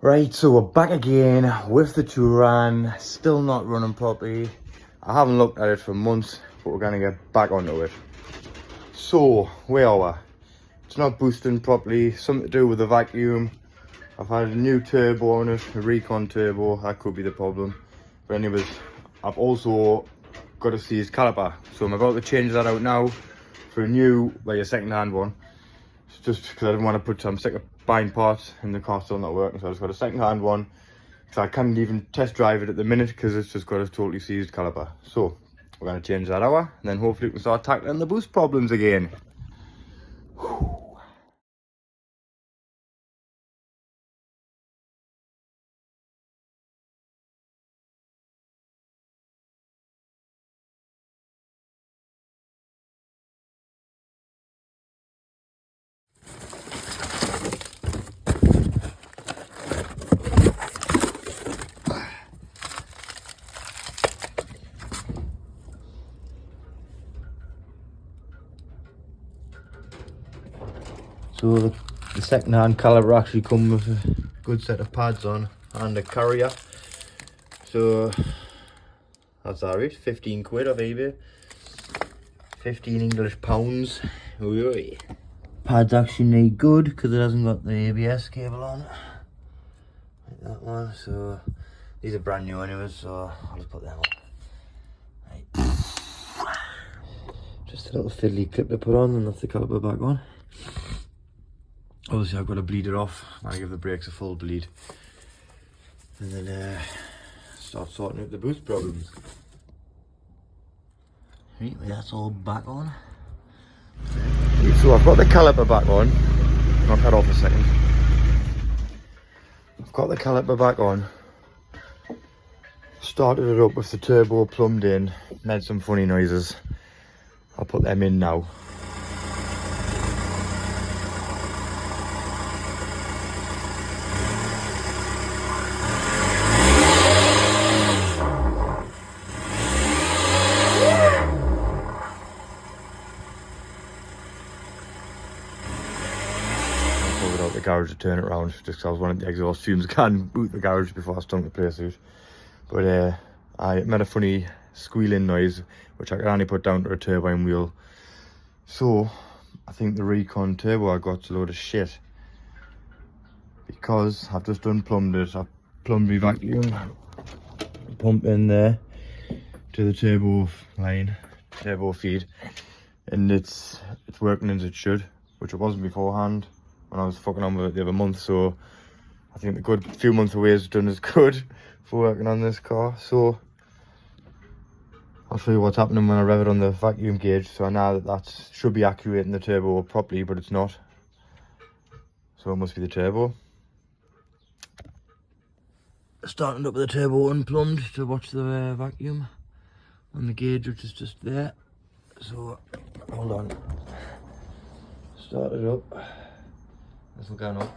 Right, so we're back again with the touran, still not running properly. I haven't looked at it for months, but we're gonna get back onto it. So, where are we? It's not boosting properly, something to do with the vacuum. I've had a new turbo on it, a recon turbo, that could be the problem. But anyways, I've also got a seized caliper, so I'm about to change that out now for a new, like a second-hand one. It's just because I didn't want to put some sick of buying parts and the car's still not working, so I just got a second-hand one. So I can't even test drive it at the minute because it's just got a totally seized caliper. So we're going to change that out, and then hopefully we can start tackling the boost problems again. So the second-hand caliper actually come with a good set of pads on and a carrier. So that's alright, 15 quid off eBay. 15 English pounds. Oi. Pads actually need good because it hasn't got the ABS cable on it. Like that one. So these are brand new anyways, so I'll just put them on. Right. Just a little fiddly clip to put on and that's the caliper back on. Obviously I've got to bleed it off. I'm going to give the brakes a full bleed. And then start sorting out the boost problems. Right, that's all back on. So I've got the caliper back on. Knock that off a second. I've got the caliper back on. Started it up with the turbo plumbed in. Made some funny noises. I'll put them in now. Without the garage to turn it around, just because I was wanting the exhaust fumes. I can't boot the garage before I stunk the place out. But I made a funny squealing noise, which I can only put down to a turbine wheel. So I think the recon turbo I got's a load of shit, because I've just unplumbed it. I've plumbed my vacuum pump in there to the turbo line, turbo feed, and it's working as it should, which it wasn't beforehand when I was fucking on with it the other month. So I think the good few months away has done as good for working on this car. So I'll show you what's happening when I rev it on the vacuum gauge. So I know that should be actuating the turbo properly, but it's not. So it must be the turbo. Starting up with the turbo unplumbed to watch the vacuum on the gauge, which is just there. So hold on. Start it up. This will go up.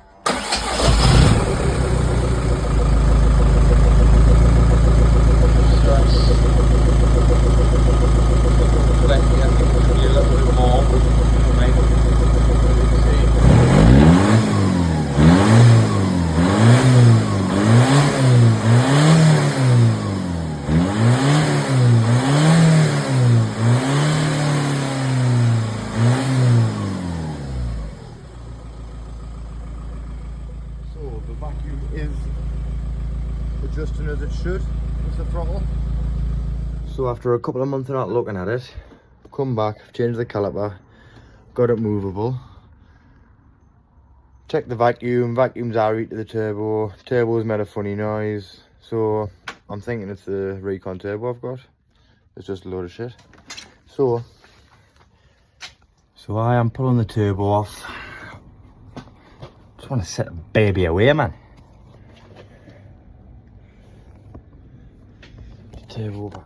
So the vacuum is adjusting as it should with the throttle. So after a couple of months of not looking at it, come back, changed the caliper, got it movable. Check the vacuum, vacuum's alright to the turbo, turbo's made a funny noise. So I'm thinking it's the recon turbo I've got. It's just a load of shit. So I am pulling the turbo off. Just want to set the baby away, man. Turbo back.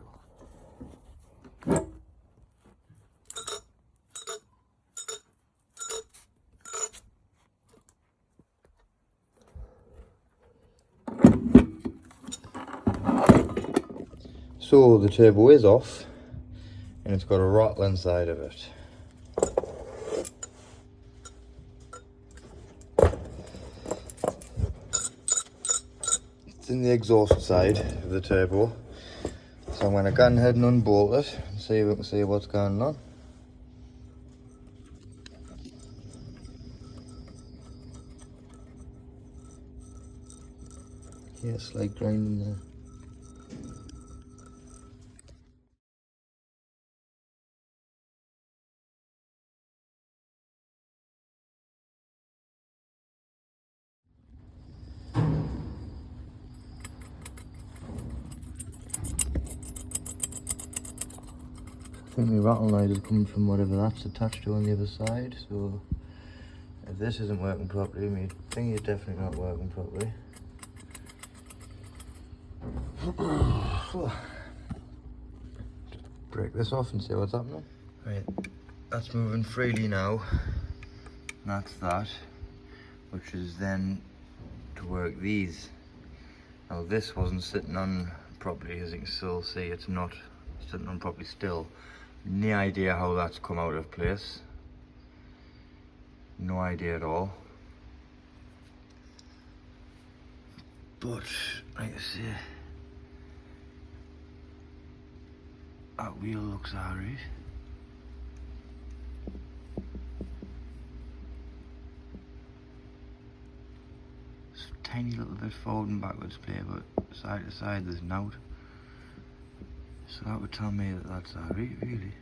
So the turbo is off and it's got a rattle inside of it. in the exhaust side of the turbo. So I'm going to go ahead and unbolt it and see if we can see what's going on. Yeah, slight grinding there. I think the rattle noise is coming from whatever that's attached to on the other side, so if this isn't working properly, my thing is definitely not working properly. Break this off and see what's happening. Right, that's moving freely now. And that's that, which is then to work these. Now this wasn't sitting on properly, as you can still see, it's not sitting on properly still. No idea how that's come out of place. No idea at all. But, like I say, that wheel looks alright. It's a tiny little bit forward and backwards play, but side to side there's nout. So that would tell me that that's alright, really.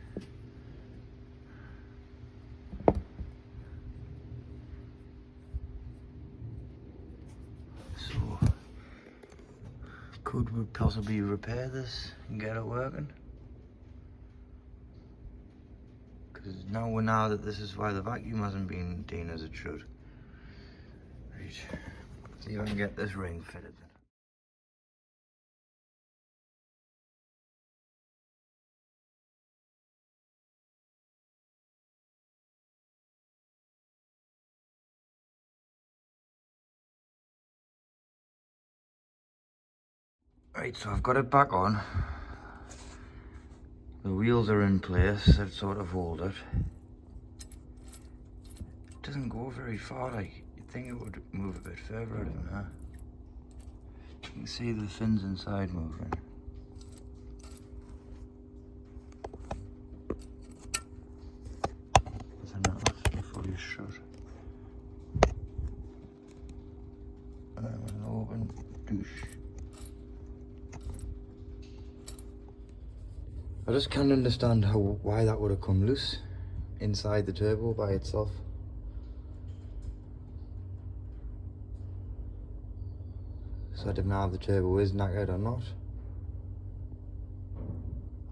So, could we possibly repair this and get it working? Because now we know that this is why the vacuum hasn't been doing as it should. Right, see if I can get this ring fitted then. Right, so I've got it back on. The wheels are in place that sort of hold it. It doesn't go very far, like you'd think it would move a bit further out than that. You can see the fins inside moving. But they're not actually fully shut. And an open douche. I just can't understand why that would have come loose inside the turbo by itself. So I don't know if the turbo is knackered or not.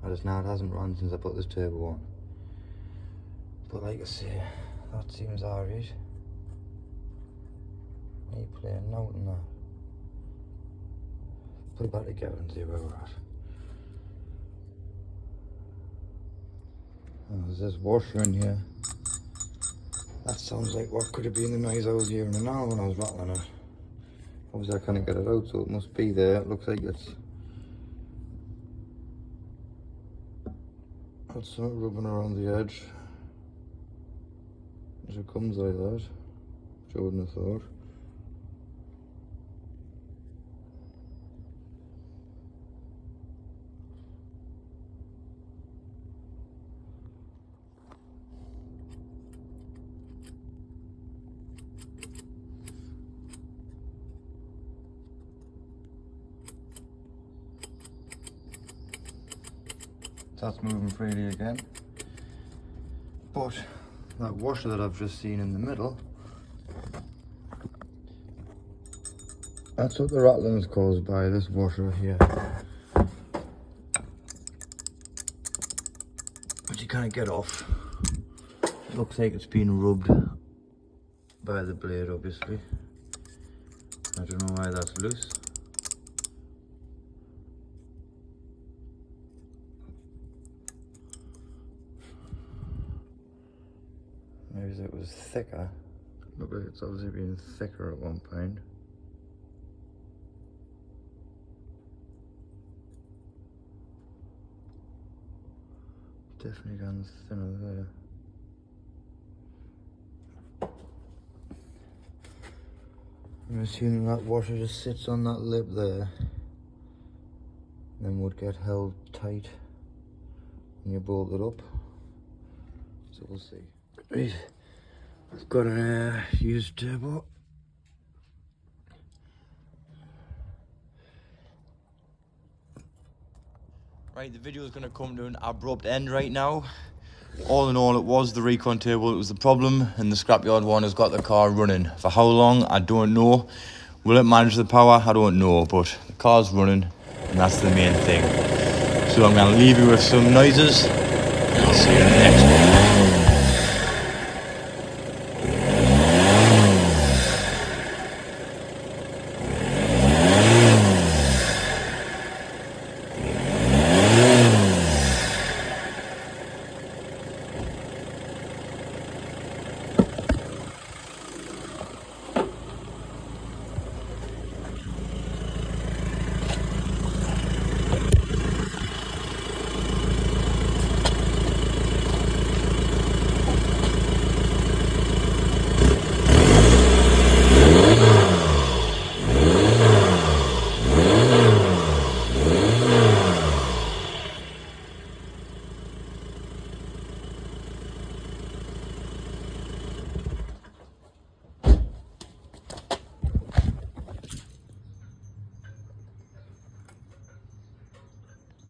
I just know it hasn't run since I put this turbo on. But like I say, that seems alright. Me playing note on that. Put it back together and see where we're at. Oh, there's this washer in here. That sounds like what could have been the noise I was hearing now when I was rattling it. Obviously I can't get it out, so it must be there. It looks like it's got something rubbing around the edge. As it comes like that, which I wouldn't have thought. That's moving freely again. But that washer that I've just seen in the middle, that's what the rattling is caused by, this washer here. But you can't get off. It looks like it's been rubbed by the blade, obviously. I don't know why that's loose. Maybe it was thicker. Look like it's obviously been thicker at one point. Definitely gone thinner there. I'm assuming that washer just sits on that lip there, then would get held tight when you bolt it up. So we'll see. Right, I've got an used turbo. Right, the video is going to come to an abrupt end right now. All in all, it was the recon turbo that was the problem, and the scrapyard one has got the car running. For how long, I don't know. Will it manage the power? I don't know, but the car's running, and that's the main thing. So I'm going to leave you with some noises, and I'll see you in the next one.